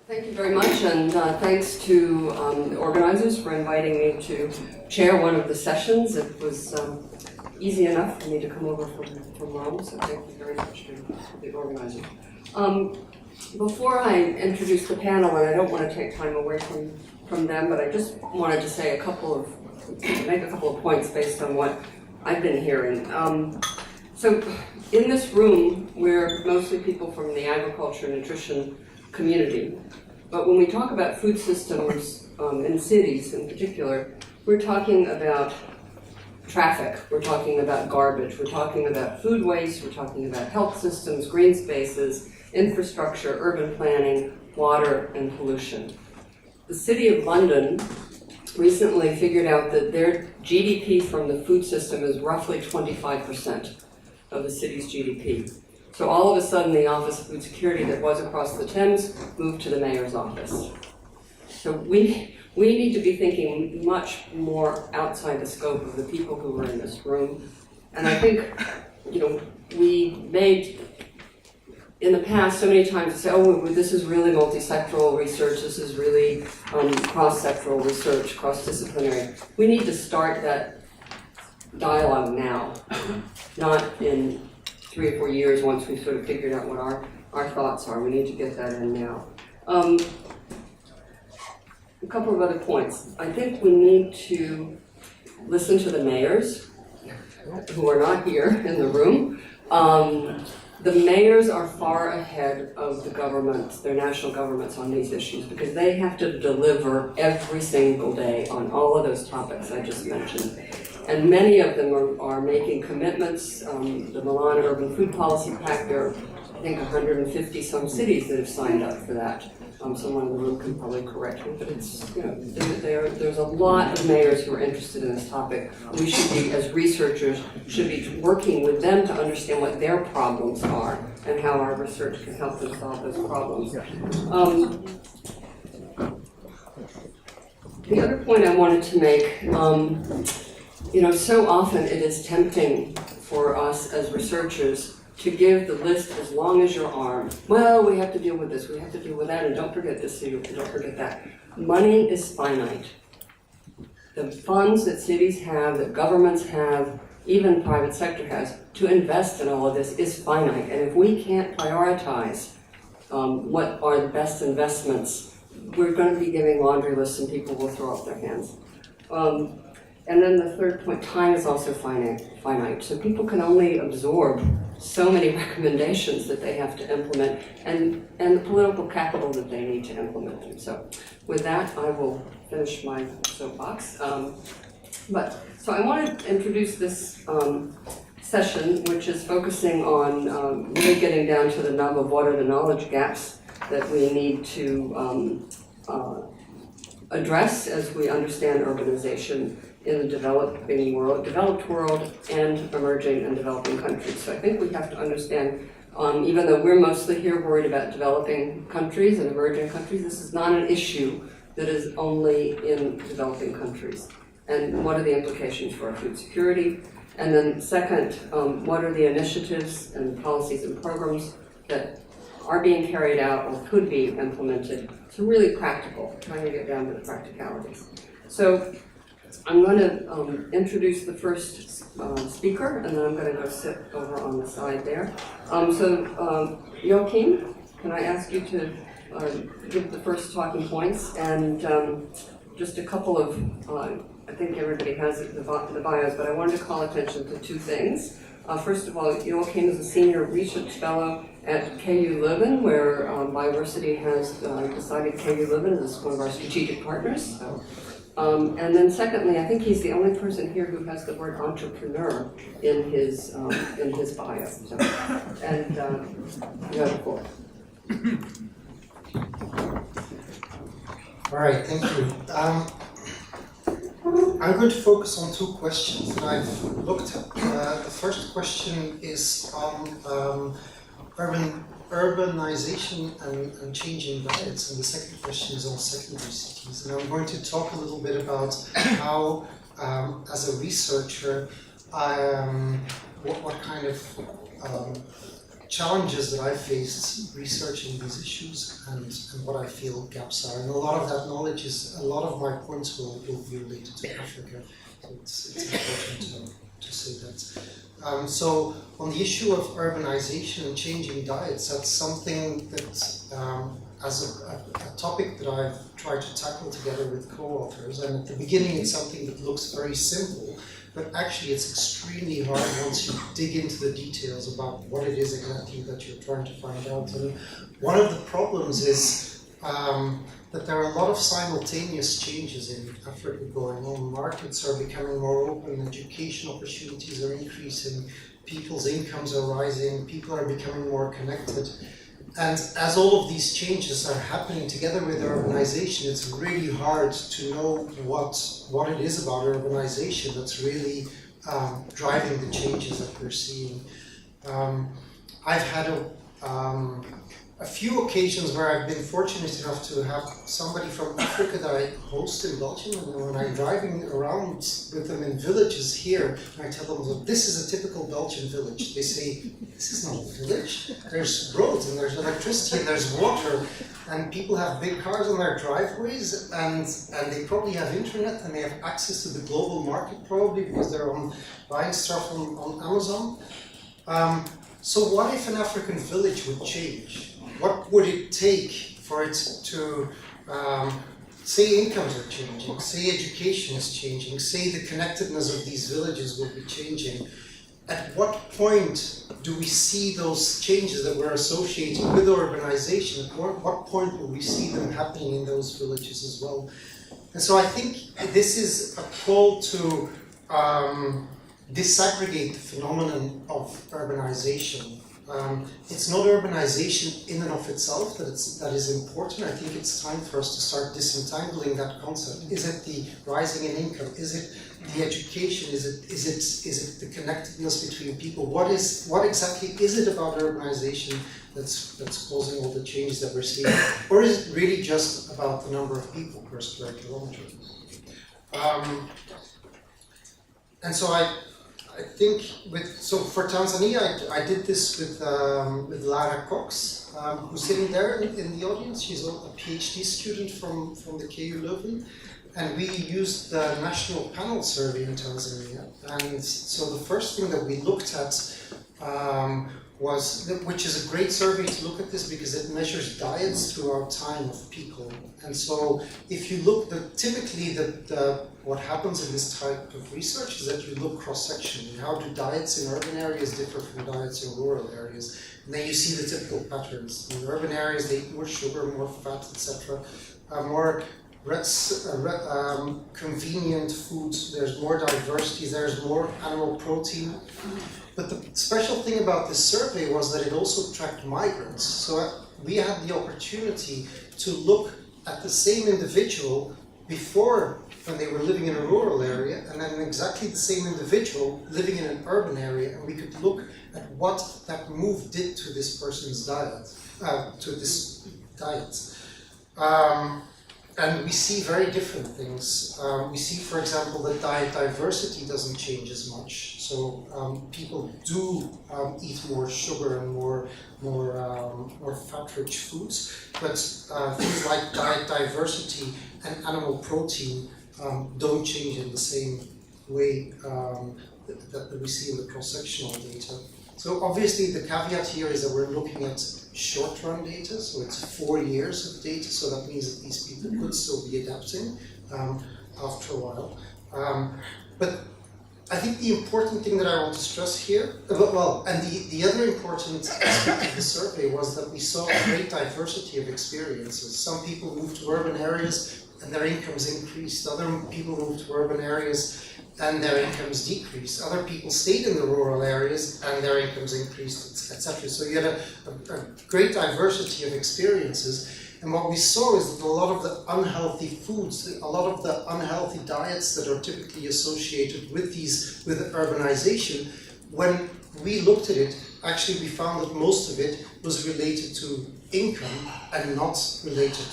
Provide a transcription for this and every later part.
Thank you very much, and thanks to the organizers for inviting me to chair one of the sessions. It was easy enough for me to come over from Rome, so thank you very much to the organizers. Before I introduce the panel, and I don't want to take time away from them, but I just wanted to say make a couple of points based on what I've been hearing. So in this room, we're mostly people from the agriculture and nutrition community. But when we talk about food systems in cities in particular, we're talking about traffic, we're talking about garbage, we're talking about food waste, we're talking about health systems, green spaces, infrastructure, urban planning, water, and pollution. The City of London recently figured out that their GDP from the food system is roughly 25% of the city's GDP. So all of a sudden, the Office of Food Security that was across the Thames moved to the mayor's office. So we need to be thinking much more outside the scope of the people who are in this room. And I think, we made, in the past, so many times say, oh, this is really multi-sectoral research, this is really cross-sectoral research, cross-disciplinary. We need to start that dialogue now, not in 3 or 4 years once we've sort of figured out what our thoughts are. We need to get that in now. A couple of other points. I think we need to listen to the mayors who are not here in the room. The mayors are far ahead of the governments, their national governments on these issues because they have to deliver every single day on all of those topics I just mentioned. And many of them are making commitments. The Milan Urban Food Policy Pact, there are, I think, 150 some cities that have signed up for that. Someone in the room can probably correct me, but it's, there's a lot of mayors who are interested in this topic. We should be, as researchers, should be working with them to understand what their problems are and how our research can help them solve those problems. The other point I wanted to make, so often it is tempting for us as researchers to give the list as long as your arm. Well, we have to deal with this, we have to deal with that, and don't forget this, don't forget that. Money is finite. The funds that cities have, that governments have, even private sector has, to invest in all of this is finite. And if we can't prioritize what are the best investments, we're going to be giving laundry lists and people will throw up their hands. And then the third point, time is also finite. So people can only absorb so many recommendations that they have to implement and the political capital that they need to implement them. So with that, I will finish my soapbox. So I want to introduce this session, which is focusing on really getting down to the nub of what are the knowledge gaps that we need to address as we understand urbanization in the developed world and emerging and developing countries. So I think we have to understand, even though we're mostly here worried about developing countries and emerging countries, this is not an issue that is only in developing countries. And what are the implications for our food security? And then second, what are the initiatives and policies and programs that are being carried out or could be implemented? So really practical, trying to get down to the practicalities. So I'm going to introduce the first speaker, and then I'm going to go sit over on the side there. Joachim, can I ask you to give the first talking points, and just a couple of, I think everybody has the bios, but I wanted to call attention to two things. First of all, Joachim is a senior research fellow at KU Leuven, where Bioversity has decided KU Leuven is one of our strategic partners. So. And then secondly, I think he's the only person here who has the word entrepreneur in his bio. So, and you have the floor. All right, thank you. I'm going to focus on two questions that I've looked at. The first question is on urbanization and changing diets, and the second question is on secondary cities. And I'm going to talk a little bit about how, as a researcher, what kind of challenges that I faced researching these issues and what I feel gaps are. And a lot of that knowledge is, a lot of my points will be related to Africa. So it's important to say that. So on the issue of urbanization and changing diets, that's something that as a topic that I've tried to tackle together with co-authors. And at the beginning it's something that looks very simple, but actually it's extremely hard once you dig into the details about what it is exactly that you're trying to find out. And one of the problems is that there are a lot of simultaneous changes in Africa going on. Markets are becoming more open, education opportunities are increasing, people's incomes are rising, people are becoming more connected. And as all of these changes are happening together with urbanization, it's really hard to know what it is about urbanization that's really driving the changes that we're seeing. I've had a few occasions where I've been fortunate enough to have somebody from Africa that I host in Belgium, and when I'm driving around with them in villages here, and I tell them that this is a typical Belgian village, they say, this is not a village, there's roads and there's electricity and there's water, and people have big cars on their driveways, and they probably have internet and they have access to the global market probably because they're buying stuff on Amazon. So what if an African village would change? What would it take for it to, say incomes are changing, say education is changing, say the connectedness of these villages will be changing? At what point do we see those changes that we're associating with urbanization? At what point will we see them happening in those villages as well? And so I think this is a call to disaggregate the phenomenon of urbanization. It's not urbanization in and of itself that is important. I think it's time for us to start disentangling that concept. Is it the rising in income? Is it the education? Is it the connectedness between people? What exactly is it about urbanization that's causing all the changes that we're seeing? Or is it really just about the number of people per square kilometer? And so I think for Tanzania, I did this with Lara Cox, who's sitting there in the audience. She's a PhD student from the KU Leuven, and we used the national panel survey in Tanzania. And so the first thing that we looked at which is a great survey to look at this because it measures diets throughout time of people. And so if you look, typically what happens in this type of research is that you look cross-sectionally. How do diets in urban areas differ from diets in rural areas? And then you see the typical patterns. In urban areas, they eat more sugar, more fat, etc. More convenient foods, there's more diversity, there's more animal protein. But the special thing about this survey was that it also tracked migrants. So we had the opportunity to look at the same individual before when they were living in a rural area, and then exactly the same individual living in an urban area, and we could look at what that move did to this person's diet, and we see very different things. We see, for example, that diet diversity doesn't change as much. So people do eat more sugar and more fat-rich foods, but things like diet diversity and animal protein don't change in the same way that we see in the cross-sectional data. So obviously the caveat here is that we're looking at short-run data, so it's 4 years of data, so that means that these people could still be adapting after a while. But I think the important thing that I want to stress here, and the other important aspect of the survey was that we saw a great diversity of experiences. Some people moved to urban areas and their incomes increased. Other people moved to urban areas and their incomes decreased. Other people stayed in the rural areas and their incomes increased, etc. So you had a great diversity of experiences. And what we saw is that a lot of the unhealthy foods, a lot of the unhealthy diets that are typically associated with urbanization, when we looked at it, actually we found that most of it was related to income and not related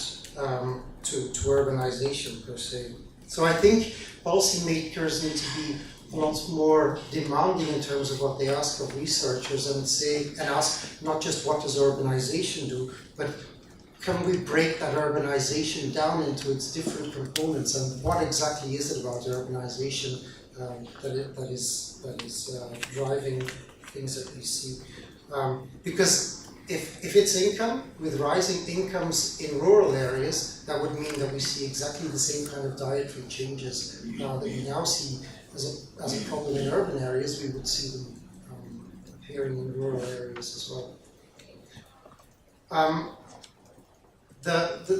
to urbanization per se. So I think policymakers need to be a lot more demanding in terms of what they ask of researchers and ask not just what does urbanization do, but can we break that urbanization down into its different components, and what exactly is it about urbanization that is driving things that we see? Because if it's income, with rising incomes in rural areas, that would mean that we see exactly the same kind of dietary changes that we now see as a problem in urban areas. We would see them appearing in rural areas as well.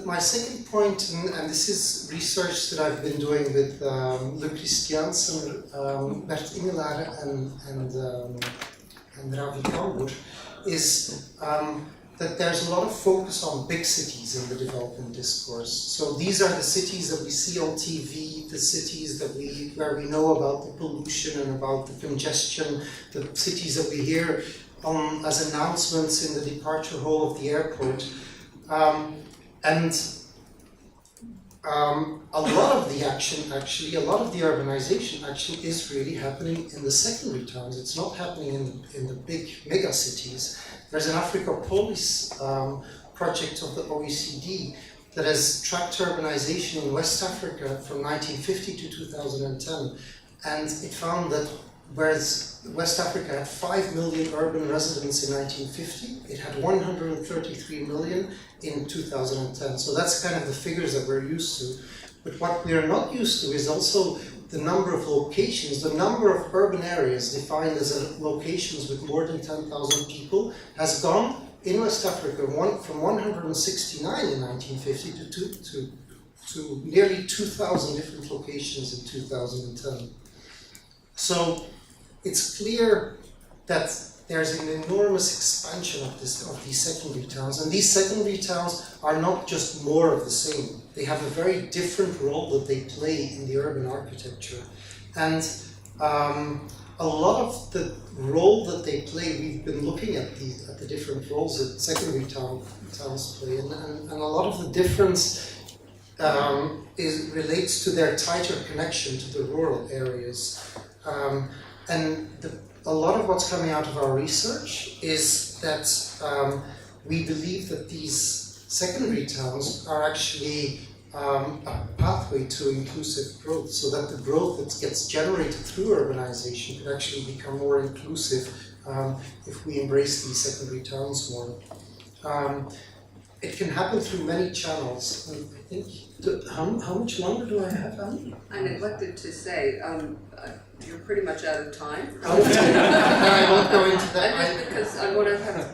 My second point, and this is research that I've been doing with Le Christiansen, Weerdt Ingelaar, and Ravi Kambur, is that there's a lot of focus on big cities in the development discourse. So these are the cities that we see on TV, the cities that where we know about the pollution and about the congestion, the cities that we hear as announcements in the departure hall of the airport. A lot of the action, actually, a lot of the urbanization action is really happening in the secondary towns. It's not happening in the big mega cities. There's an Africa-Polis project of the OECD that has tracked urbanization in West Africa from 1950 to 2010. And it found that whereas West Africa had 5 million urban residents in 1950, it had 133 million in 2010. So that's kind of the figures that we're used to. But what we are not used to is also the number of locations, the number of urban areas defined as locations with more than 10,000 people has gone in West Africa from 169 in 1950 to nearly 2,000 different locations in 2010. So it's clear that there's an enormous expansion of these secondary towns, and these secondary towns are not just more of the same. They have a very different role that they play in the urban architecture, and a lot of the role that they play, we've been looking at the different roles that secondary towns play, and a lot of the difference relates to their tighter connection to the rural areas. A lot of what's coming out of our research is that we believe that these secondary towns are actually a pathway to inclusive growth, so that the growth that gets generated through urbanization could actually become more inclusive if we embrace these secondary towns more. It can happen through many channels. And I think, how much longer do I have, Annie? I neglected to say, you're pretty much out of time. I won't go into that. Because I want to have a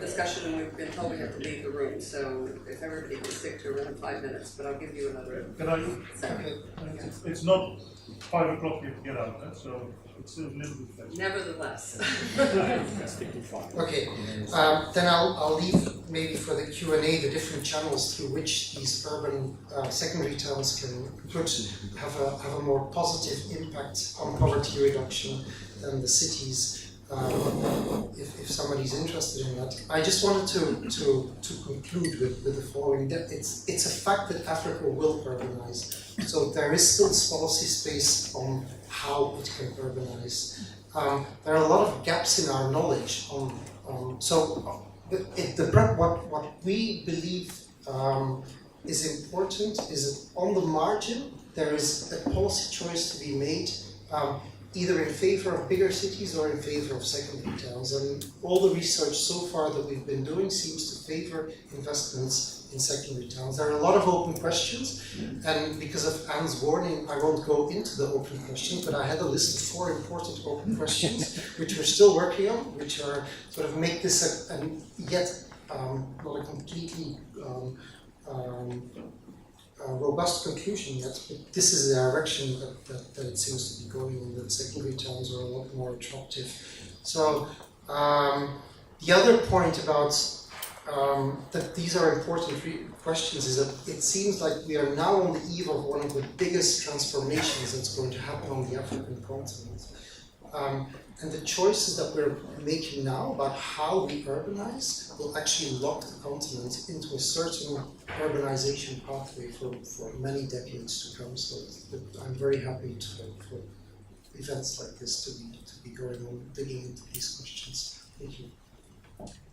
discussion, and we've been told we have to leave the room. So if everybody can stick to around 5 minutes, but I'll give you another. Can I? Second. It's not 5 o'clock you have to get out, so it's still a little bit flexible. Nevertheless. Okay, then I'll leave maybe for the Q&A the different channels through which these urban secondary towns could have a more positive impact on poverty reduction than the cities, if somebody's interested in that. I just wanted to conclude with the following, that it's a fact that Africa will urbanize. So there is still policy space on how it can urbanize. There are a lot of gaps in our knowledge what we believe is important is that on the margin there is a policy choice to be made, either in favor of bigger cities or in favor of secondary towns. And all the research so far that we've been doing seems to favor investments in secondary towns. There are a lot of open questions, and because of Anne's warning, I won't go into the open questions, but I had a list of 4 important open questions, which we're still working on, which are sort of make this not a completely robust conclusion yet, but this is the direction that it seems to be going in, that secondary towns are a lot more attractive. So the other point about that these are important questions is that it seems like we are now on the eve of one of the biggest transformations that's going to happen on the African continent. And the choices that we're making now about how we urbanize will actually lock the continent into a certain urbanization pathway for many decades to come. So I'm very happy events like this to be going on, digging into these questions. Thank you.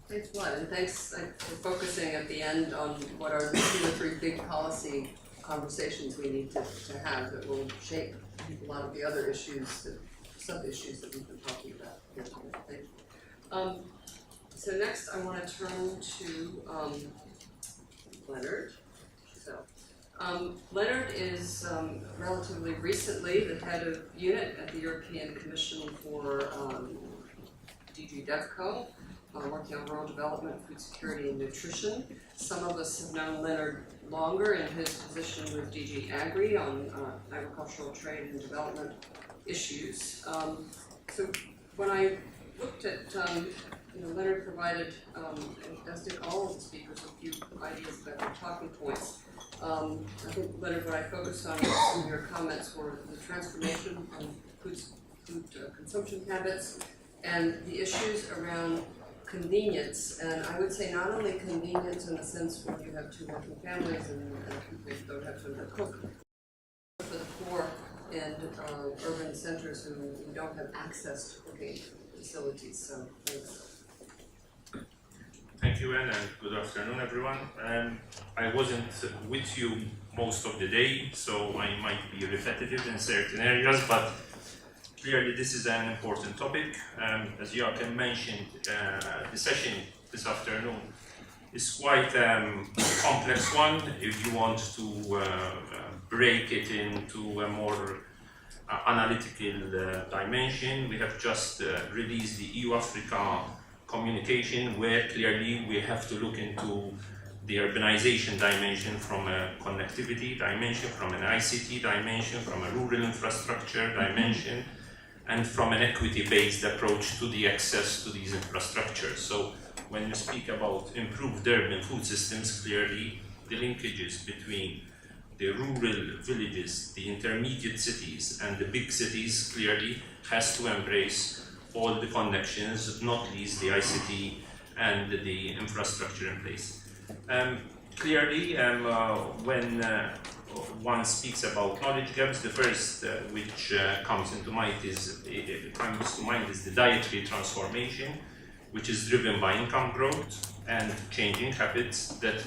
Thanks a lot, and thanks for focusing at the end on what are the 2 or 3 big policy conversations we need to have that will shape a lot of the other issues, sub-issues that we've been talking about here today. Thank you. So next I want to turn to Leonard. So, Leonard is relatively recently the head of unit at the European Commission for DG DEVCO, working on rural development, food security, and nutrition. Some of us have known Leonard longer in his position with DG IFPRI on agricultural trade and development issues. So when I looked at, Leonard provided, as did all of the speakers, a few ideas about their talking points. I think, Leonard, what I focused on in your comments were the transformation of food consumption habits and the issues around convenience, and I would say not only convenience in the sense where you have 2 working families and people don't have time to cook, but for the poor in urban centers who don't have access to cooking facilities. So thanks. Thank you, Anne, and good afternoon, everyone. I wasn't with you most of the day, so I might be repetitive in certain areas, but clearly this is an important topic. As Joachim mentioned, the session this afternoon is quite a complex one if you want to break it into a more analytical dimension. We have just released the EU-Africa communication, where clearly we have to look into the urbanization dimension from a connectivity dimension, from an ICT dimension, from a rural infrastructure dimension, and from an equity-based approach to the access to these infrastructures. So when we speak about improved urban food systems, clearly the linkages between the rural villages, the intermediate cities, and the big cities clearly has to embrace all the connections, not least the ICT and the infrastructure in place. Clearly, when one speaks about knowledge gaps, the first which comes to mind is the dietary transformation, which is driven by income growth and changing habits that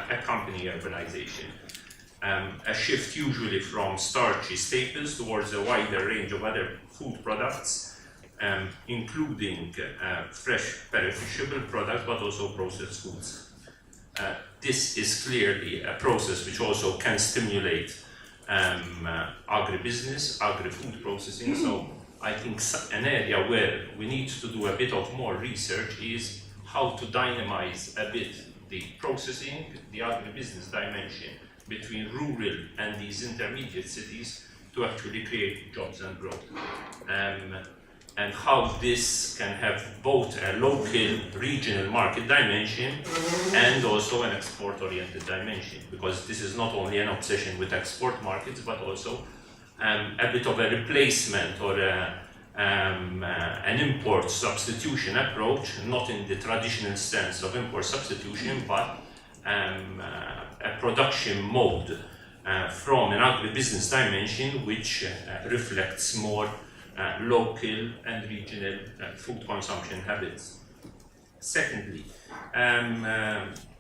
accompany urbanization. A shift usually from starchy staples towards a wider range of other food products, including fresh perishable products, but also processed foods. This is clearly a process which also can stimulate agribusiness, agri-food processing. So I think an area where we need to do a bit of more research is how to dynamize a bit the processing, the agribusiness dimension between rural and these intermediate cities to actually create jobs and growth. And how this can have both a local, regional market dimension and also an export-oriented dimension, because this is not only an obsession with export markets, but also a bit of a replacement or an import substitution approach, not in the traditional sense of import substitution, but a production mode from an agribusiness dimension which reflects more local and regional food consumption habits. Secondly,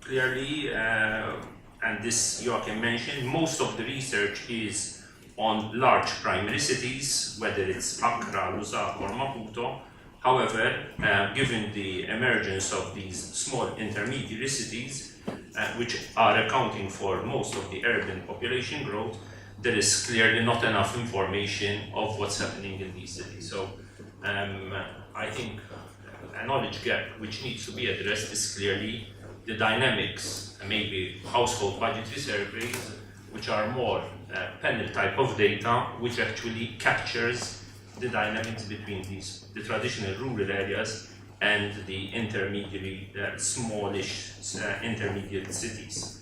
clearly, and this Joachim mentioned, most of the research is on large primary cities, whether it's Accra, Lusaka or Maputo. However, given the emergence of these small intermediary cities, which are accounting for most of the urban population growth, there is clearly not enough information of what's happening in these cities. So I think a knowledge gap which needs to be addressed is clearly the dynamics, maybe household budgetary surveys, which are more panel type of data, which actually captures the dynamics between the traditional rural areas and the intermediary, smallish intermediate cities.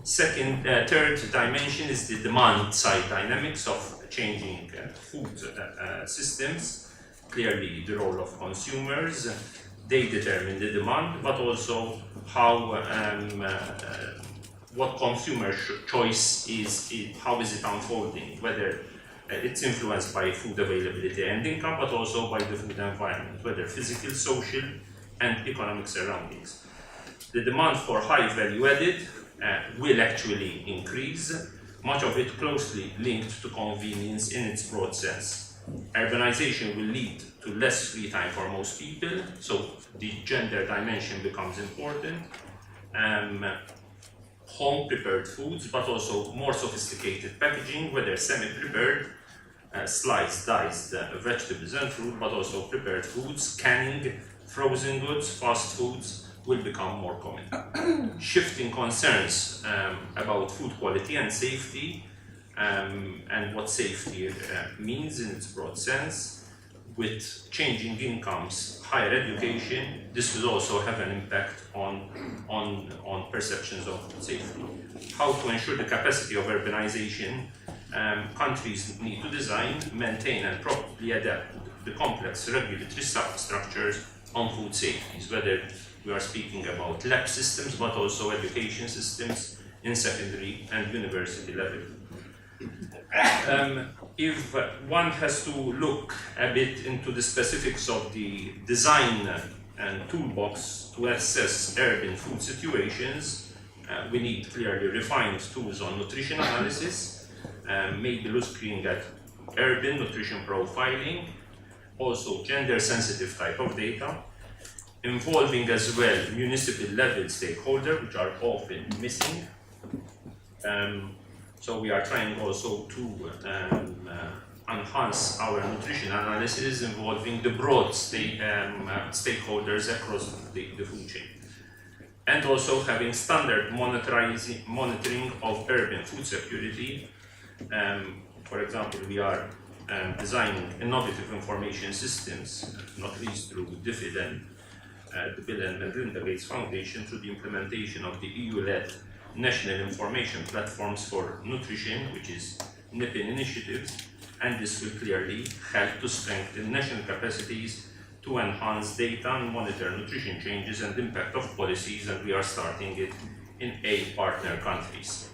Third dimension is the demand side dynamics of changing food systems. Clearly the role of consumers, they determine the demand, but also how what consumer choice is, how is it unfolding, whether it's influenced by food availability and income, but also by the food environment, whether physical, social, and economic surroundings. The demand for high value added will actually increase, much of it closely linked to convenience in its broad sense. Urbanization will lead to less free time for most people, so the gender dimension becomes important. Home prepared foods, but also more sophisticated packaging, whether semi-prepared, sliced, diced vegetables and fruit, but also prepared foods, canning, frozen goods, fast foods will become more common. Shifting concerns about food quality and safety, and what safety means in its broad sense. With changing incomes, higher education, this will also have an impact on perceptions of safety. How to ensure the capacity of urbanization? Countries need to design, maintain, and properly adapt the complex regulatory structures on food safety, whether we are speaking about lab systems, but also education systems in secondary and university level. If one has to look a bit into the specifics of the design and toolbox to assess urban food situations, we need clearly refined tools on nutrition analysis, maybe looking at urban nutrition profiling, also gender-sensitive type of data, involving as well municipal level stakeholders, which are often missing. So we are trying also to enhance our nutrition analysis involving the broad stakeholders across the food chain. And also having standard monitoring of urban food security. For example, we are designing innovative information systems, not least through DFID and the Bill and Melinda Gates Foundation, through the implementation of the EU-led National Information Platforms for Nutrition, which is NIPIN initiatives, and this will clearly help to strengthen national capacities to enhance data and monitor nutrition changes and impact of policies, and we are starting it in 8 partner countries.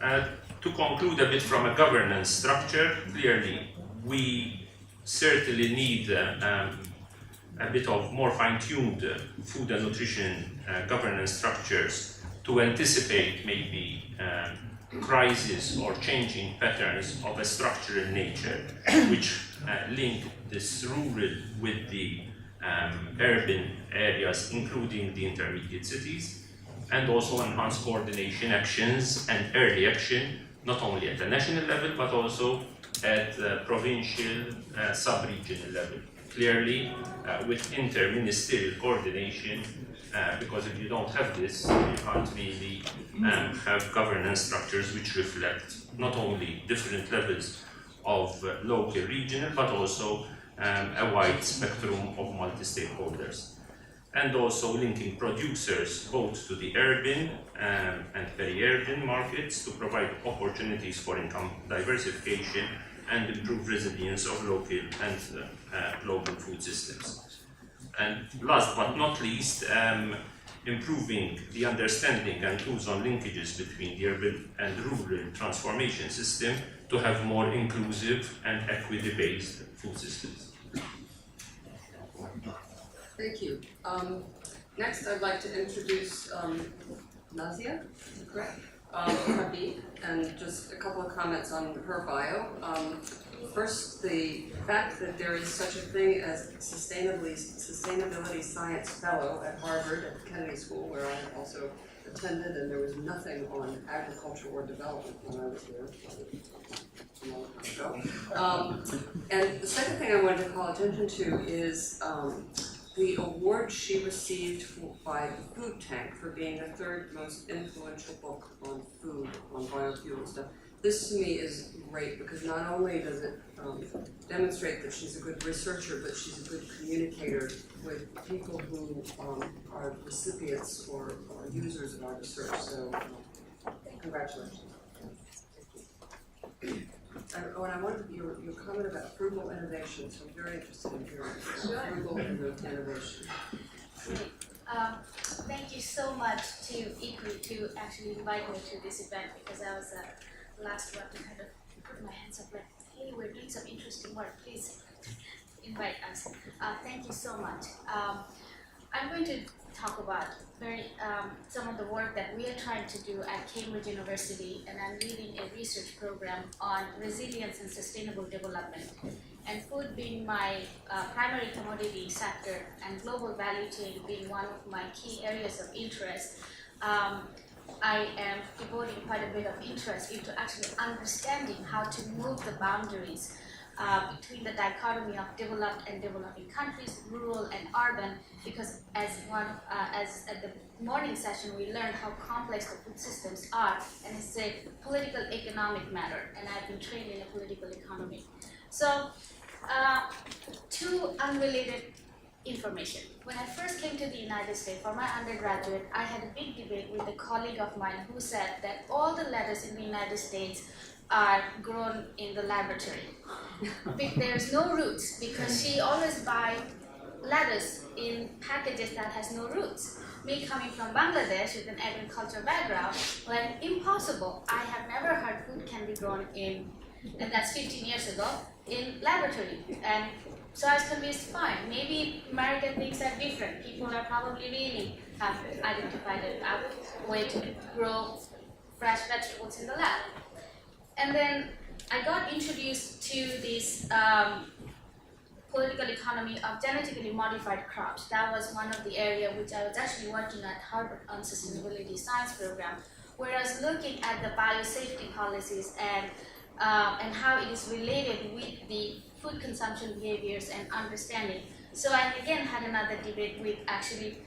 To conclude a bit from a governance structure, clearly we certainly need a bit of more fine-tuned food and nutrition governance structures to anticipate maybe crisis or changing patterns of a structural nature, which link this rural with the urban areas, including the intermediate cities, and also enhance coordination actions and early action, not only at the national level, but also at provincial, sub-regional level. Clearly, with inter-ministerial coordination, because if you don't have this, you can't really have governance structures which reflect not only different levels of local, regional, but also a wide spectrum of multi-stakeholders. And also linking producers both to the urban and peri-urban markets to provide opportunities for income diversification and improve resilience of local and global food systems. And last but not least, improving the understanding and tools on linkages between the urban and rural transformation system to have more inclusive and equity-based food systems. Thank you. Next, I'd like to introduce Nazia, correct? Habib, and just a couple of comments on her bio. First, the fact that there is such a thing as Sustainability Science Fellow at Harvard at the Kennedy School, where I also attended, and there was nothing on agriculture or development when I was there. And the second thing I wanted to call attention to is the award she received by the Food Tank for being the 3rd most influential book on food, on biofuel stuff. This to me is great because not only does it demonstrate that she's a good researcher, but she's a good communicator with people who are recipients or users of our research. So congratulations. And I wanted your comment about frugal innovation, so I'm very interested in hearing frugal innovation. Thank you so much to IFPRI to actually invite me to this event, because I was the last one to kind of put my hands up like, hey, we're doing some interesting work, please invite us. Thank you so much. I'm going to talk about some of the work that we are trying to do at Cambridge University, and I'm leading a research program on resilience and sustainable development. And food being my primary commodity sector and global value chain being one of my key areas of interest, I am devoting quite a bit of interest into actually understanding how to move the boundaries between the dichotomy of developed and developing countries, rural and urban, because as at the morning session we learned how complex the food systems are, and it's a political economic matter, and I've been trained in a political economy. So, two unrelated information. When I first came to the United States for my undergraduate, I had a big debate with a colleague of mine who said that all the lettuce in the United States are grown in the laboratory. There's no roots, because she always buys lettuce in packages that has no roots. Me coming from Bangladesh with an agriculture background, like impossible. I have never heard food can be grown in, and that's 15 years ago, in laboratory. And so I was convinced, fine, maybe American things are different. People are probably really have identified a way to grow fresh vegetables in the lab. And then I got introduced to this political economy of genetically modified crops. That was one of the areas which I was actually working at Harvard on Sustainability Science program, where I was looking at the biosafety policies and how it is related with the food consumption behaviors and understanding. So I again had another debate with actually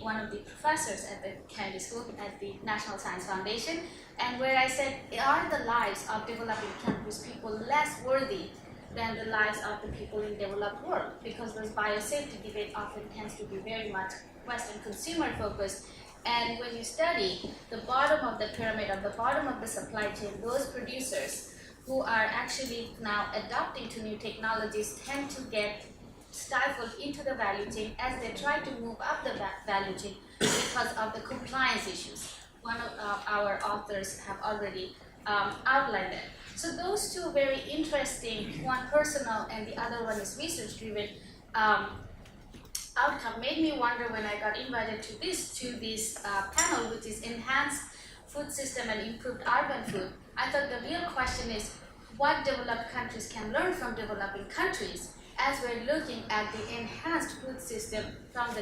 one of the professors at the Kennedy School at the National Science Foundation, and where I said, are the lives of developing countries people less worthy than the lives of the people in developed world? Because this biosafety debate often tends to be very much Western consumer focused. And when you study the bottom of the pyramid, of the bottom of the supply chain, those producers who are actually now adapting to new technologies tend to get stifled into the value chain as they try to move up the value chain because of the compliance issues. One of our authors have already outlined it. So those two very interesting, one personal and the other one is research-driven, outcome made me wonder when I got invited to this panel, which is Enhanced Food System and Improved Urban Food. I thought the real question is what developed countries can learn from developing countries as we're looking at the enhanced food system from the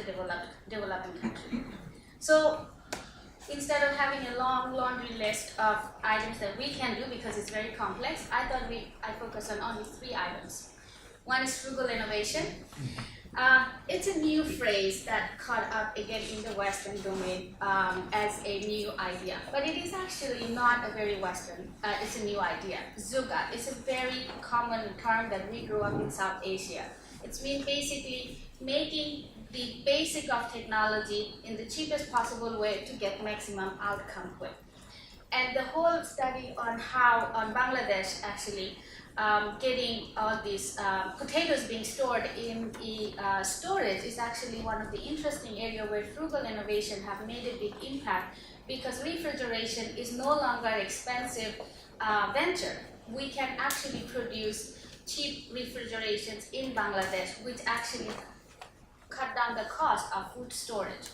developing country. So instead of having a long laundry list of items that we can do because it's very complex, I thought I focus on only 3 items. One is frugal innovation. It's a new phrase that caught up again in the Western domain as a new idea, but it is actually not a very Western, it's a new idea. Zuga is a very common term that we grew up in South Asia. It's mean basically making the basic of technology in the cheapest possible way to get maximum outcome with. And the whole study on how, on Bangladesh actually, getting all these potatoes being stored in the storage is actually one of the interesting areas where frugal innovation have made a big impact, because refrigeration is no longer expensive venture. We can actually produce cheap refrigerations in Bangladesh, which actually cut down the cost of food storage.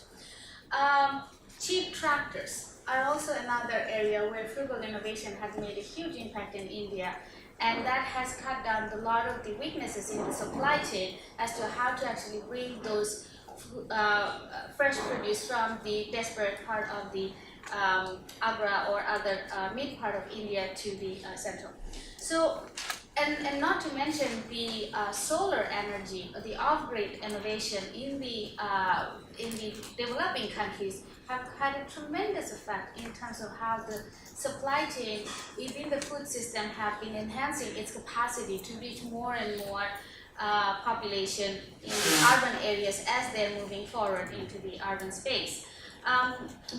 Cheap tractors are also another area where frugal innovation has made a huge impact in India, and that has cut down a lot of the weaknesses in the supply chain as to how to actually bring those fresh produce from the desperate part of the Agra or other mid part of India to the central. So, and not to mention the solar energy, the off-grid innovation in the developing countries have had a tremendous effect in terms of how the supply chain within the food system have been enhancing its capacity to reach more and more population in the urban areas as they're moving forward into the urban space.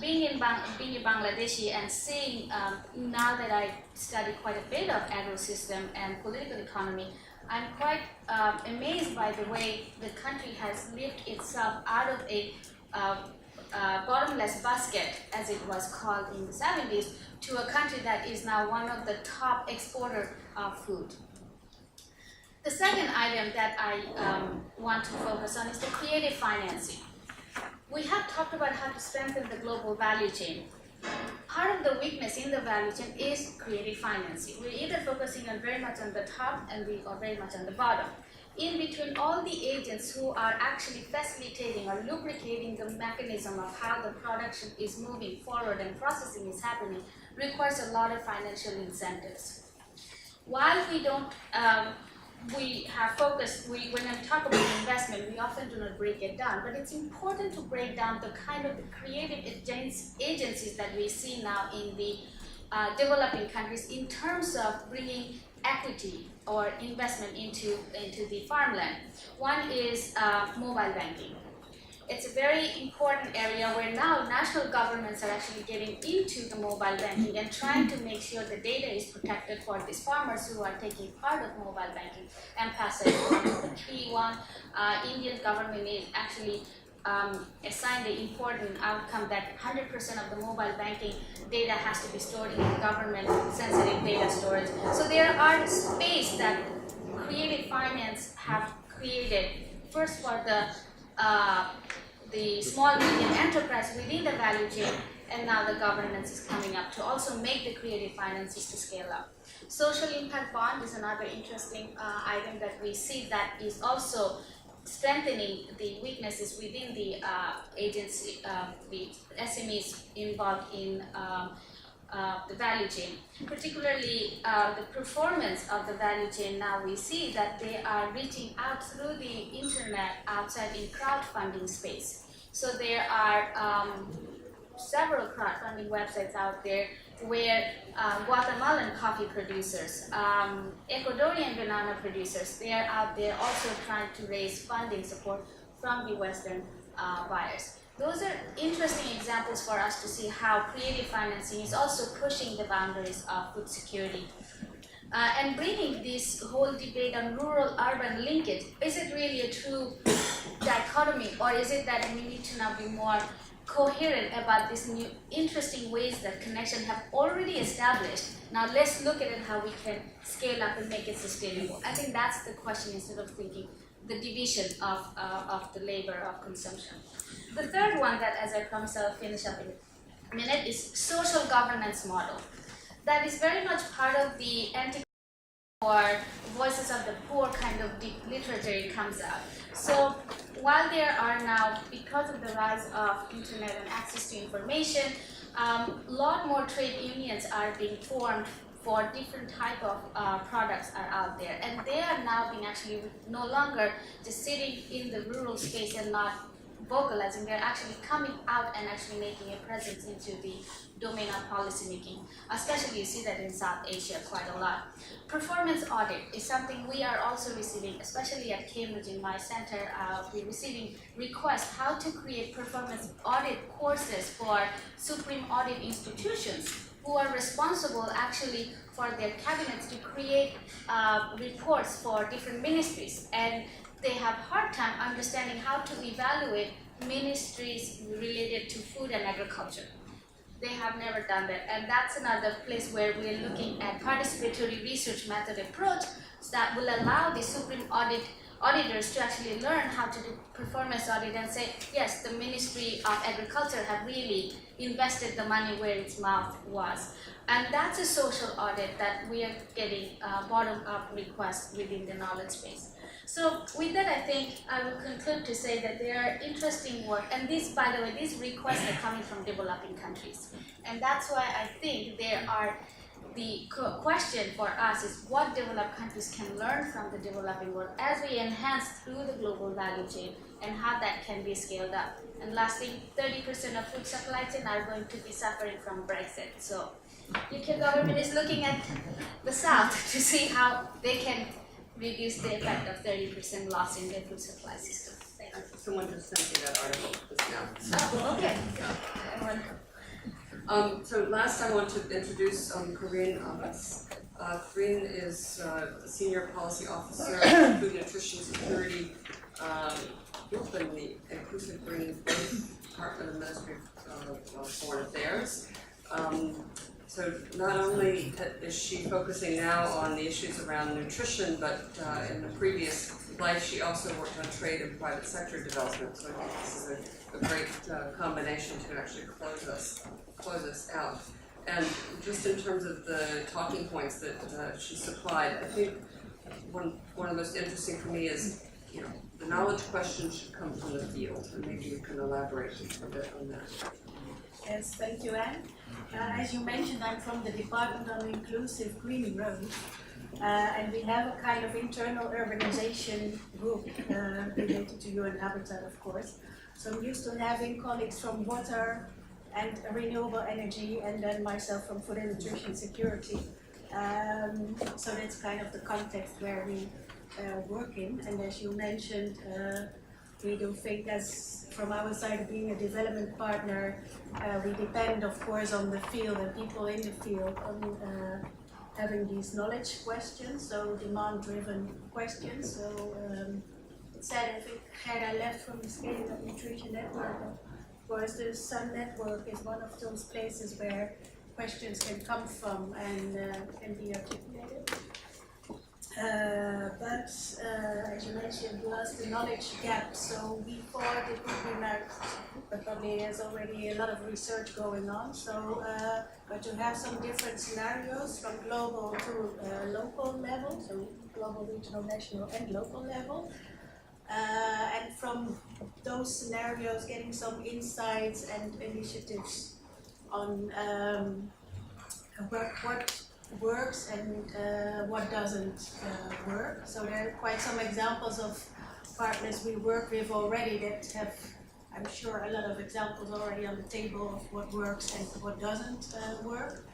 Being a Bangladeshi and seeing, now that I study quite a bit of agro-system and political economy, I'm quite amazed by the way the country has lived itself out of a bottomless basket, as it was called in the 70s, to a country that is now one of the top exporter of food. The second item that I want to focus on is the creative financing. We have talked about how to strengthen the global value chain. Part of the weakness in the value chain is creative financing. We're either focusing on very much on the top and we are very much on the bottom. In between, all the agents who are actually facilitating or lubricating the mechanism of how the production is moving forward and processing is happening requires a lot of financial incentives. While we don't, we have focused, when I talk about investment, we often do not break it down, but it's important to break down the kind of creative agencies that we see now in the developing countries in terms of bringing equity or investment into the farmland. One is mobile banking. It's a very important area where now national governments are actually getting into the mobile banking and trying to make sure the data is protected for these farmers who are taking part of mobile banking. M-Pesa is one of the key one. Indian government is actually assigned the important outcome that 100% of the mobile banking data has to be stored in government sensitive data storage. So there are space that creative finance have created, first for the small medium enterprise within the value chain, and now the governance is coming up to also make the creative finances to scale up. Social impact bond is another interesting item that we see that is also strengthening the weaknesses within the agency, the SMEs involved in the value chain. Particularly the performance of the value chain, now we see that they are reaching out through the internet outside in crowdfunding space. So there are several crowdfunding websites out there where Guatemalan coffee producers, Ecuadorian banana producers, they are out there also trying to raise funding support from the Western buyers. Those are interesting examples for us to see how creative financing is also pushing the boundaries of food security. And bringing this whole debate on rural-urban linkage, is it really a true dichotomy, or is it that we need to now be more coherent about these new interesting ways that connection have already established? Now let's look at it how we can scale up and make it sustainable. I think that's the question instead of thinking the division of the labor of consumption. The third one that, as I promised, I'll finish up in a minute, is social governance model. That is very much part of the anti or voices of the poor kind of deep literature comes out. So while there are now, because of the rise of internet and access to information, a lot more trade unions are being formed for different type of products are out there, and they are now being actually no longer just sitting in the rural space and not vocalizing. They're actually coming out and actually making a presence into the domain of policy making. Especially you see that in South Asia quite a lot. Performance audit is something we are also receiving, especially at Cambridge in my center. We're receiving requests how to create performance audit courses for supreme audit institutions who are responsible actually for their cabinets to create reports for different ministries, and they have hard time understanding how to evaluate ministries related to food and agriculture. They have never done that, and that's another place where we are looking at participatory research method approach that will allow the supreme auditors to actually learn how to do performance audit and say, yes, the Ministry of Agriculture have really invested the money where its mouth was. And that's a social audit that we are getting bottom-up requests within the knowledge base. So with that, I think I will conclude to say that there are interesting work, and these, by the way, these requests are coming from developing countries. And that's why I think there are, the question for us is what developed countries can learn from the developing world as we enhance through the global value chain, and how that can be scaled up. And lastly, 30% of food supply chain are going to be suffering from Brexit. So UK government is looking at the South to see how they can reduce the effect of 30% loss in their food supply system. Thank you. Someone just sent me that article just now. Oh, okay. So last I want to introduce Corinne Abbas. Corinne is a Senior Policy Officer, Food Nutrition Security, both in the Inclusive Green Growth Department of the Ministry of Foreign Affairs. So not only is she focusing now on the issues around nutrition, but in the previous life she also worked on trade and private sector development. So I think this is a great combination to actually close us out. And just in terms of the talking points that she supplied, I think one of the most interesting for me is, you know, the knowledge question should come from the field, and maybe you can elaborate a bit on that. Yes, thank you, Anne. As you mentioned, I'm from the Department on Inclusive Green Growth, and we have a kind of internal urbanization group related to UN Habitat, of course. So I'm used to having colleagues from water and renewable energy, and then myself from food and nutrition security. So that's kind of the context where we work in. And as you mentioned, we do think, as from our side, being a development partner, we depend, of course, on the field and people in the field on having these knowledge questions, so demand-driven questions. So it's sad, I think, had I left from the Scaling Up Nutrition Network, of course, the Sun Network is one of those places where questions can come from and can be articulated. But as you mentioned, was the knowledge gap. So we thought it would be nice, but probably there's already a lot of research going on. So, but to have some different scenarios from global to local level, so global, regional, national, and local level. And from those scenarios, getting some insights and initiatives on what works and what doesn't work. So there are quite some examples of partners we work with already that have, I'm sure, a lot of examples already on the table of what works and what doesn't work.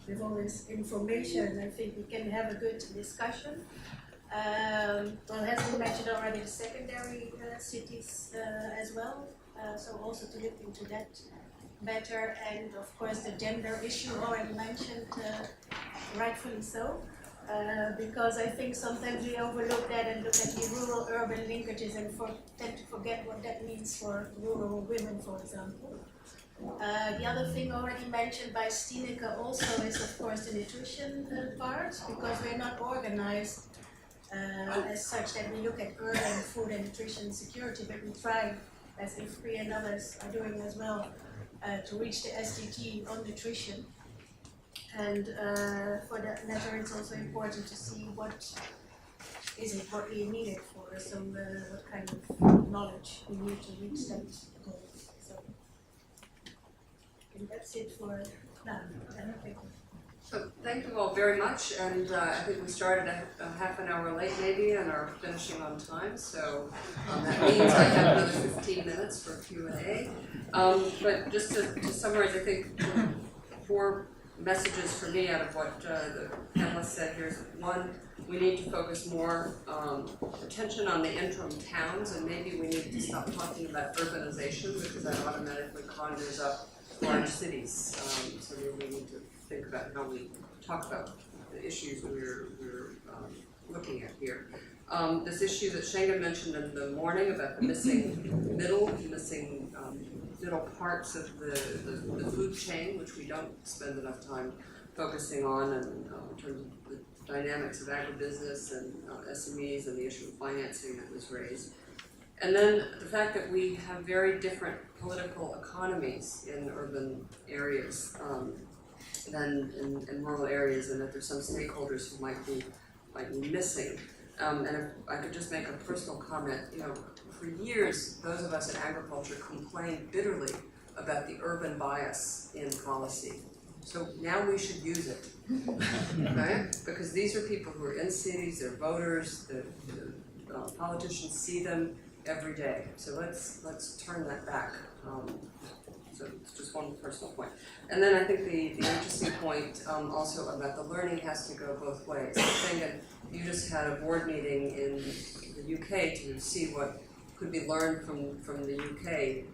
With all this information, I think we can have a good discussion. Well, as we mentioned already, the secondary cities as well. So also to look into that better, and of course the gender issue already mentioned, rightfully so, because I think sometimes we overlook that and look at the rural-urban linkages and tend to forget what that means for rural women, for example. The other thing already mentioned by Stineke also is, of course, the nutrition part, because we're not organized as such that we look at urban food and nutrition security, but we try, as IFPRI and others are doing as well, to reach the SDG on nutrition. And for that matter, it's also important to see what is importantly needed for, so what kind of knowledge we need to reach that goal. So I think that's it for now. So thank you all very much, and I think we started a half an hour late maybe and are finishing on time, so that means I have another 15 minutes for Q&A. But just to summarize, I think 4 messages for me out of what the panelists said here is: 1, we need to focus more attention on the interim towns, and maybe we need to stop talking about urbanization, because that automatically conjures up large cities. So maybe we need to think about how we talk about the issues we're looking at here. This issue that Schengen mentioned in the morning about the missing middle parts of the food chain, which we don't spend enough time focusing on, and in terms of the dynamics of agribusiness and SMEs and the issue of financing that was raised. And then the fact that we have very different political economies in urban areas than in rural areas, and that there's some stakeholders who might be missing. And if I could just make a personal comment, you know, for years, those of us in agriculture complained bitterly about the urban bias in policy. So now we should use it, right? Because these are people who are in cities, they're voters, the politicians see them every day. So let's turn that back. So it's just one personal point. And then I think the interesting point also about the learning has to go both ways. I think that you just had a board meeting in the UK to see what could be learned from the UK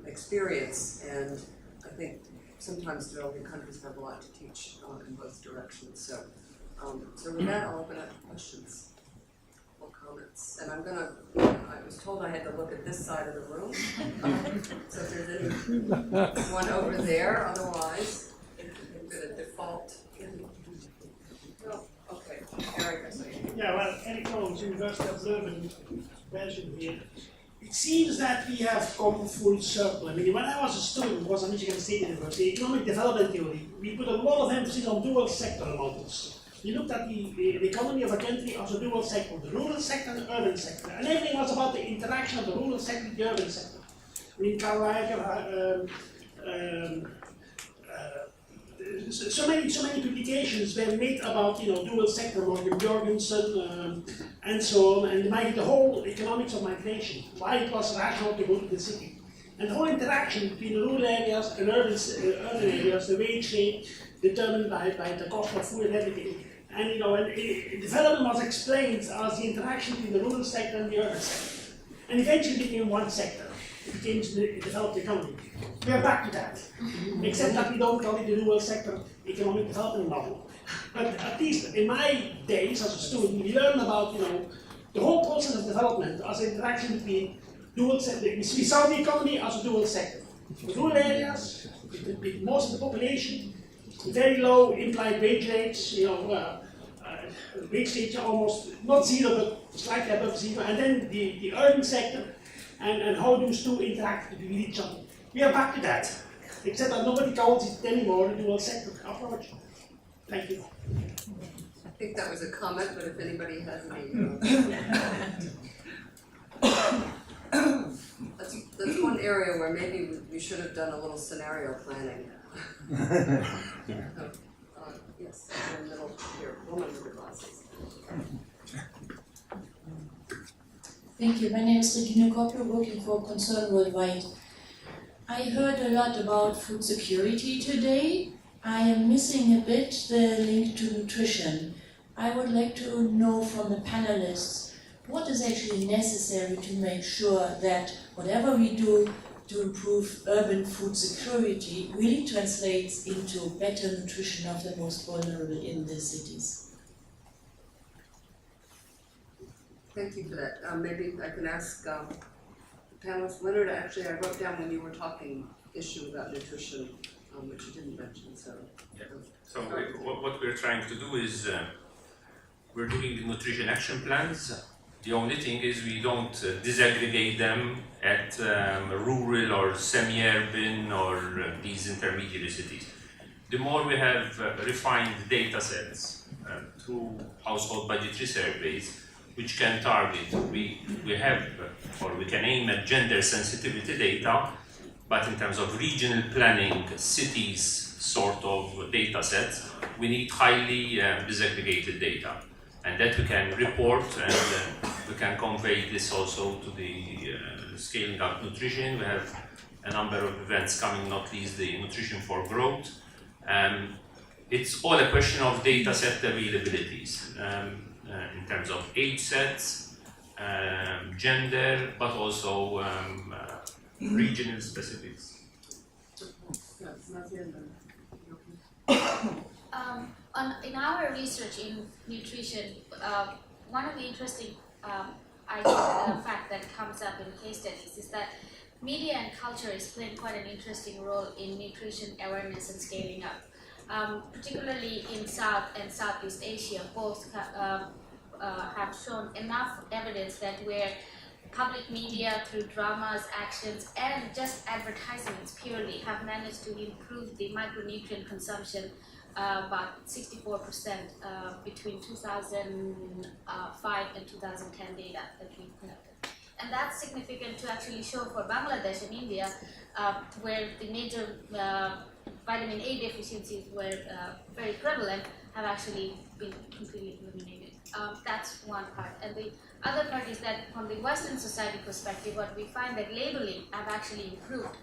experience, and I think sometimes developing countries have a lot to teach in both directions. So with that, I'll open up to questions. couple of comments. And I was told I had to look at this side of the room. So if there's anyone over there, otherwise, I'm going to default. Oh, okay. Eric, I see. Yeah, well, Eric Collins, University of Leuven, Belgium here. It seems that we have come full circle. I mean, when I was a student, was at Michigan State University, economic development theory, we put a lot of emphasis on dual sector models. We looked at the economy of a country as a dual sector, the rural sector and the urban sector. And everything was about the interaction of the rural sector and the urban sector. I mean, Karl Reicher, so many publications were made about dual sector, Morgan Jorgensen, and so on, and the whole economics of migration, why it was rational to go to the city, and the whole interaction between the rural areas and urban areas, the wage rate determined by the cost of food and everything, and development was explained as the interaction between the rural sector and the urban sector, and eventually became one sector. It became the developed economy. We are back to that, except that we don't call it the dual sector economic development model. But at least in my days as a student, we learned about the whole process of development as an interaction between dual sector. We saw the economy as a dual sector. The rural areas, with most of the population, very low implied wage rates, wage rates are almost not zero, but slightly above zero, and then the urban sector. And how those two interact with each other. We are back to that, except that nobody calls it anymore the dual sector approach. Thank you. I think that was a comment, but if anybody has any, that's one area where maybe we should have done a little scenario planning. Yes, in the middle here, woman with the glasses. Thank you. My name is Regina Koppel, working for Concern Worldwide. I heard a lot about food security today. I am missing a bit the link to nutrition. I would like to know from the panelists what is actually necessary to make sure that whatever we do to improve urban food security really translates into better nutrition of the most vulnerable in the cities. Thank you for that. Maybe I can ask the panelists. Leonard, actually, I wrote down when you were talking issue about nutrition, which you didn't mention. So, yeah. So what we're trying to do is we're doing the nutrition action plans. The only thing is we don't disaggregate them at rural or semi-urban or these intermediate cities. The more we have refined data sets through household budgetary surveys, which can target, we have, or we can aim at gender sensitivity data, but in terms of regional planning, cities sort of data sets, we need highly disaggregated data. And that we can report, and we can convey this also to the scaling up nutrition. We have a number of events coming, not least the Nutrition for Growth. It's all a question of data set availabilities. In terms of age sets, gender, but also regional specifics. In our research in nutrition, one of the interesting fact that comes up in case studies is that media and culture is playing quite an interesting role in nutrition awareness and scaling up. Particularly in South and Southeast Asia, both have shown enough evidence that where public media through dramas, actions, and just advertisements purely have managed to improve the micronutrient consumption about 64% between 2005 and 2010 data that we collected. And that's significant to actually show for Bangladesh and India, where the major vitamin A deficiencies were very prevalent, have actually been completely eliminated. That's one part. And the other part is that from the Western society perspective, what we find that labeling have actually improved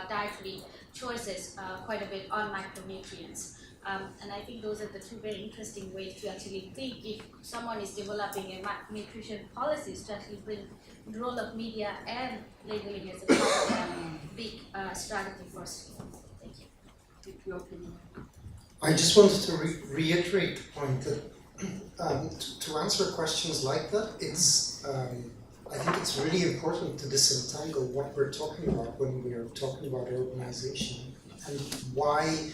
dietary choices quite a bit on micronutrients. And I think those are the two very interesting ways to actually think if someone is developing a nutrition policies to actually bring the role of media and labeling as a part of a big strategy for us. Thank you. I just wanted to reiterate the point that To answer questions like that, I think it's really important to disentangle what we're talking about when we are talking about urbanization and why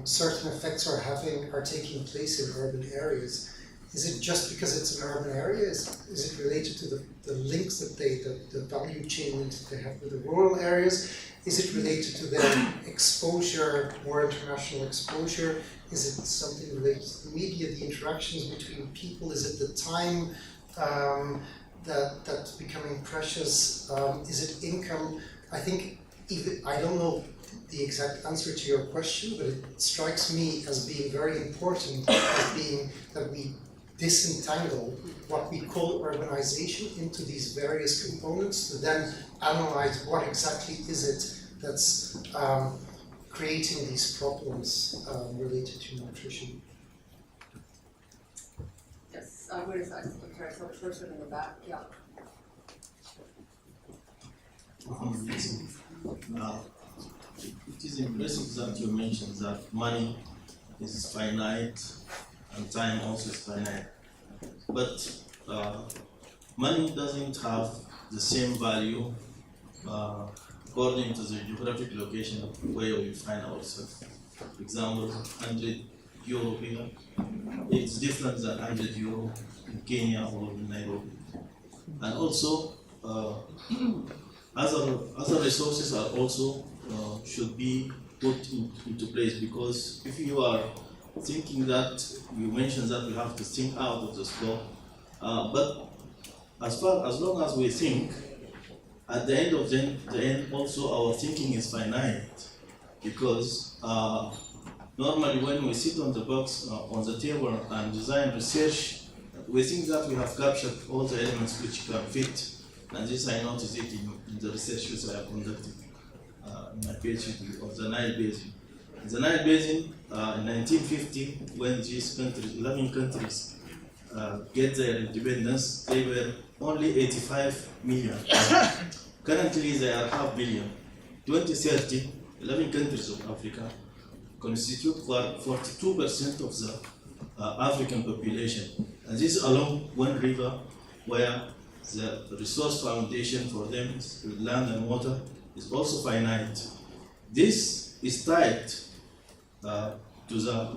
certain effects are taking place in urban areas. Is it just because it's an urban area? Is it related to the links that the value chain links that they have with the rural areas? Is it related to their exposure, more international exposure? Is it something related to the media, the interactions between people? Is it the time that's becoming precious? Is it income? I think, I don't know the exact answer to your question, but it strikes me as being very important, as being that we disentangle what we call urbanization into these various components to then analyze what exactly is it that's creating these problems related to nutrition. Yes, wait a second. Okay, so the person in the back, yeah. It is impressive that you mentioned that money is finite and time also is finite. But money doesn't have the same value according to the geographic location where we find ourselves. For example, 100 euro here, it's different than 100 euro in Kenya or in Nairobi. And also, other resources are also should be put into place, because if you are thinking that, you mentioned that we have to think out of the scope, but as long as we think, at the end of the end also our thinking is finite, because normally when we sit on the box on the table and design research, we think that we have captured all the elements which can fit, and this I noticed it in the research which I have conducted in my PhD of the Nile Basin. In the Nile Basin, in 1950, when these countries, 11 countries, get their independence, they were only 85 million. Currently, they are 500 million. 2030, 11 countries of Africa constitute 42% of the African population. And this is along one river where the resource foundation for them, land and water, is also finite. This is tied to the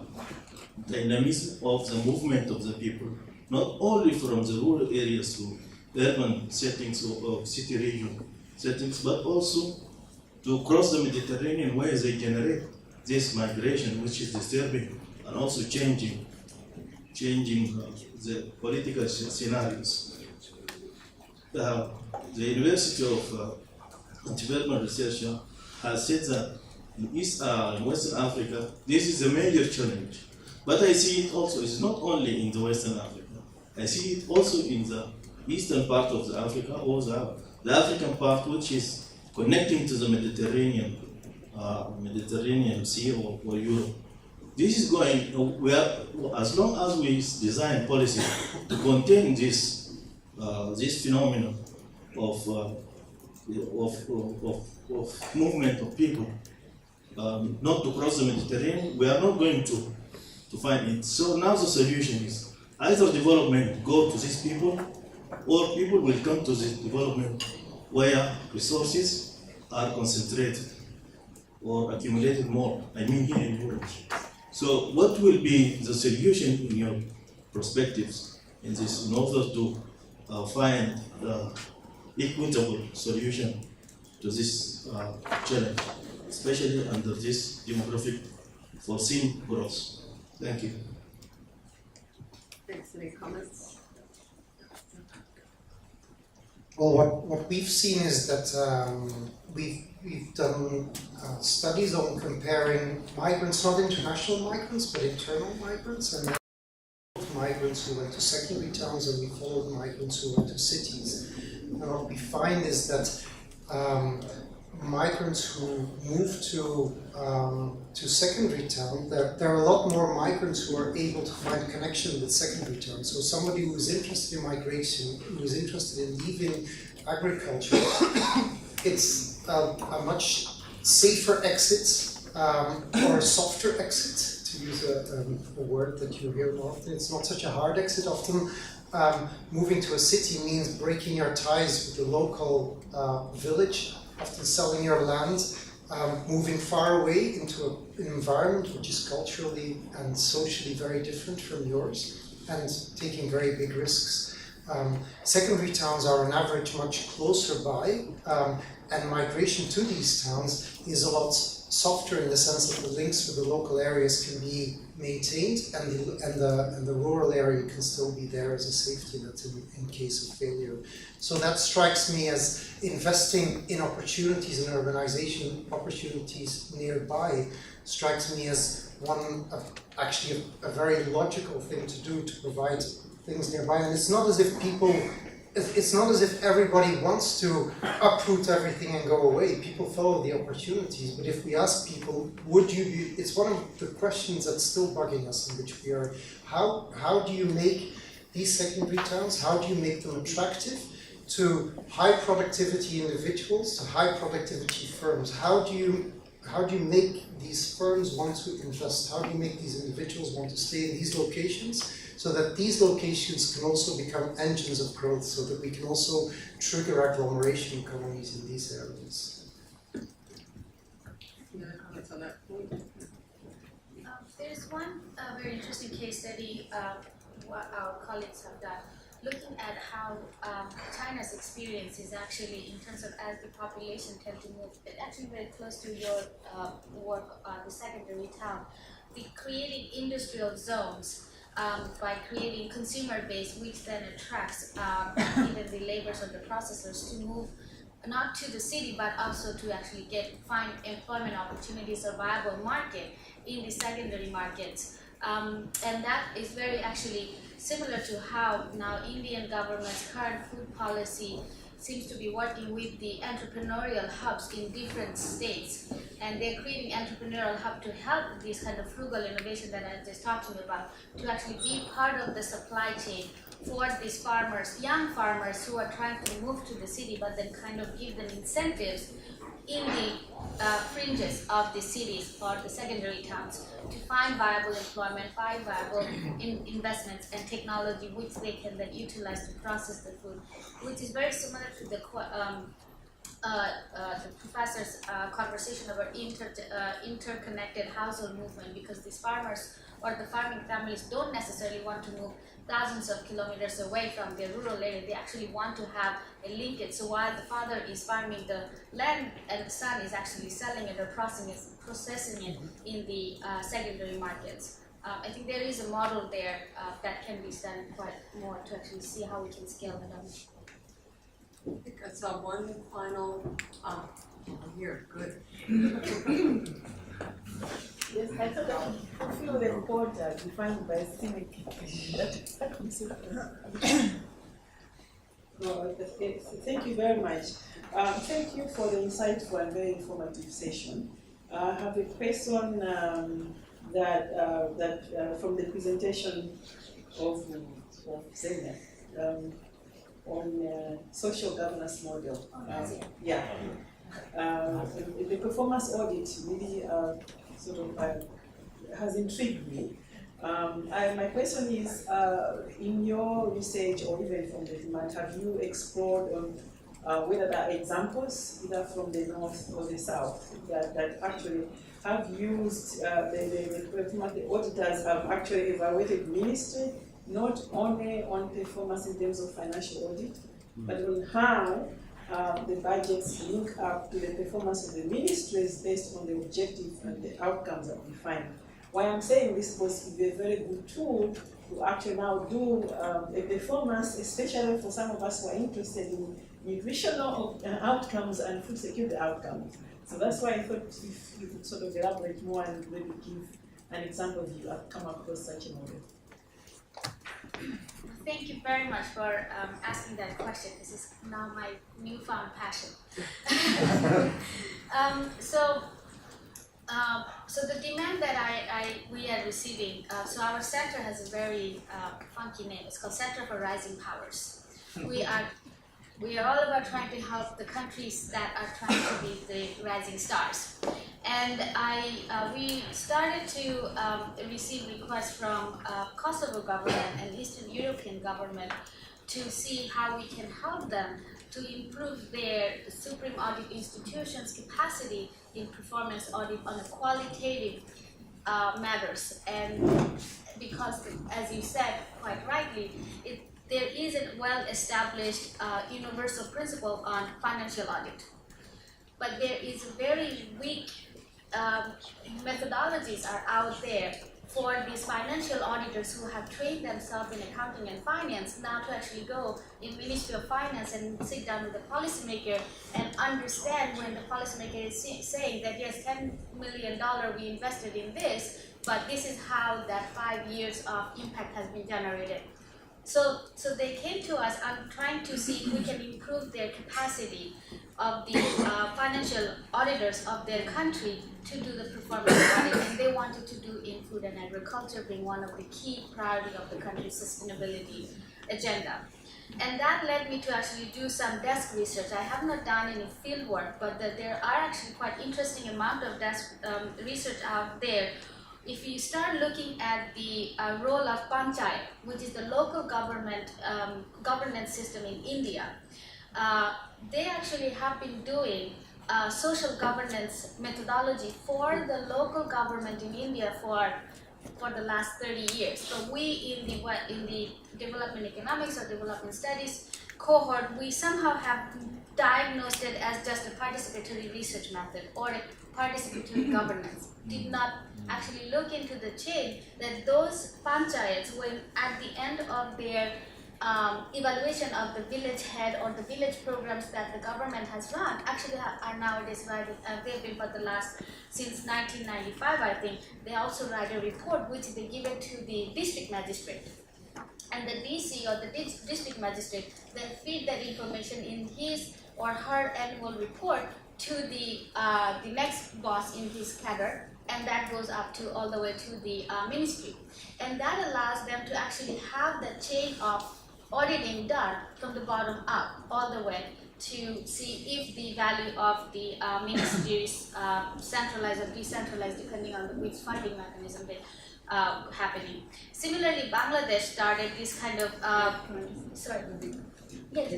dynamism of the movement of the people, not only from the rural areas to urban settings or city region settings, but also to cross the Mediterranean, where they generate this migration, which is disturbing and also changing the political scenarios. The University of Antwerp researcher has said that in Western Africa, this is a major challenge. But I see it also, it's not only in the Western Africa. I see it also in the eastern part of the Africa, or the African part, which is connecting to the Mediterranean Sea or Europe. This is going where, as long as we design policy to contain this phenomenon of movement of people, not to cross the Mediterranean, we are not going to find it. So now the solution is either development go to these people, or people will come to this development where resources are concentrated or accumulated more. I mean here in Europe. So what will be the solution in your perspectives in this, in order to find the equitable solution to this challenge, especially under this demographic foreseen growth? Thank you. Thanks. Any comments? Well, what we've seen is that we've done studies on comparing migrants, not international migrants, but internal migrants, and migrants who went to secondary towns, and we followed migrants who went to cities. And what we find is that migrants who move to secondary town, there are a lot more migrants who are able to find a connection with secondary town. So somebody who is interested in migration, who is interested in leaving agriculture, it's a much safer exit or a softer exit use a word that you hear more often, it's not such a hard exit. Often moving to a city means breaking your ties with the local village, often selling your land, moving far away into an environment which is culturally and socially very different from yours, and taking very big risks. Secondary towns are on average much closer by, and migration to these towns is a lot softer in the sense that the links with the local areas can be maintained, and the rural area can still be there as a safety net in case of failure. So that strikes me as investing in opportunities and urbanization opportunities nearby strikes me as actually a very logical thing to do, to provide things nearby. And it's not as if everybody wants to uproot everything and go away. People follow the opportunities, but if we ask people, it's one of the questions that's still bugging us, in which we are, how do you make these secondary towns, how do you make them attractive to high productivity individuals, to high productivity firms? How do you make these firms want to invest? How do you make these individuals want to stay in these locations, so that these locations can also become engines of growth, so that we can also trigger agglomeration economies in these areas? Any other comments on that point? There's one very interesting case study what our colleagues have done, looking at how China's experience is actually, in terms of as the population tend to move, actually very close to your work on the secondary town, the creating industrial zones by creating consumer base, which then attracts even the laborers or the processors to move not to the city, but also to actually find employment opportunities or viable market in the secondary markets. And that is very actually similar to how now Indian government's current food policy seems to be working with the entrepreneurial hubs in different states. And they're creating entrepreneurial hub to help this kind of frugal innovation that I was just talking about, to actually be part of the supply chain for these farmers, young farmers who are trying to move to the city, but then kind of give them incentives in the fringes of the cities or the secondary towns to find viable employment, find viable investments and technology which they can then utilize to process the food, which is very similar to the professor's conversation about interconnected household movement, because these farmers or the farming families don't necessarily want to move thousands of kilometers away from their rural area. They actually want to have a linkage. So while the father is farming the land and the son is actually selling it or processing it in the secondary markets. I think there is a model there that can be done quite more to actually see how we can scale it up. I think I saw one final, I'm here, good. Yes, I thought I would fulfill the quota defined by CIVIC. Thank you very much. Thank you for the insightful and very informative session. I have a question that from the presentation of Zenia on social governance model. Yeah. The performance audit really has intrigued me. My question is, in your research or even from the demand, have you explored whether there are examples either from the north or the south that actually have used the auditors have actually evaluated ministry not only on performance in terms of financial audit, but on how the budgets link up to the performance of the ministries based on the objectives and the outcomes that we find. Why I'm saying this was to be a very good tool to actually now do a performance, especially for some of us who are interested in nutritional outcomes and food security outcomes. So that's why I thought if you could sort of elaborate more and maybe give an example if you have come across such a model. Thank you very much for asking that question. This is now my newfound passion. So the demand that we are receiving, so our center has a very funky name. It's called Center for Rising Powers. We are all about trying to help the countries that are trying to be the rising stars. And we started to receive requests from Kosovo government and Eastern European government to see how we can help them to improve their Supreme Audit institutions' capacity in performance audit on a qualitative matters. And because, as you said quite rightly, there is a well-established universal principle on financial audit. But there is very weak methodologies are out there for these financial auditors who have trained themselves in accounting and finance now to actually go in Ministry of Finance and sit down with the policymaker and understand when the policymaker is saying that yes, $10 million we invested in this, but this is how that 5 years of impact has been generated. So they came to us and trying to see if we can improve their capacity of the financial auditors of their country to do the performance audit, and they wanted to do in food and agriculture being one of the key priority of the country's sustainability agenda. And that led me to actually do some desk research. I have not done any field work, but there are actually quite interesting amount of desk research out there. If you start looking at the role of panchayat, which is the local government governance system in India, they actually have been doing social governance methodology for the local government in India for the last 30 years. So we in the development economics or development studies cohort, we somehow have diagnosed it as just a participatory research method or a participatory governance. Did not actually look into the chain that those panchayats, when at the end of their evaluation of the village head or the village programs that the government has run, actually are nowadays writing, they've been for the last, since 1995 I think, they also write a report which they give it to the district magistrate. And the DC or the district magistrate then feed that information in his or her annual report to the next boss in his cadre, and that goes up to all the way to the ministry. And that allows them to actually have the chain of auditing done from the bottom up all the way to see if the value of the ministries centralized or decentralized depending on which funding mechanism they happening. Similarly, Bangladesh started this kind of sorry. Yes.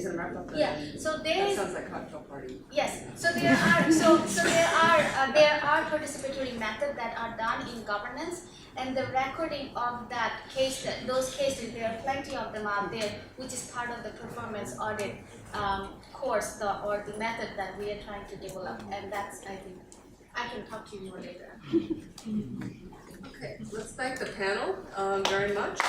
Yeah. So there sounds like cocktail party. Yes. So there are there are participatory methods that are done in governance, and the recording of that case, those cases, there are plenty of them out there, which is part of the performance audit course or the method that we are trying to develop, and that's, I think, I can talk to you more later. Okay, let's thank the panel very much.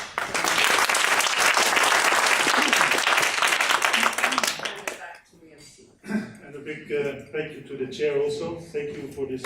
And a big thank you to the chair also. Thank you for this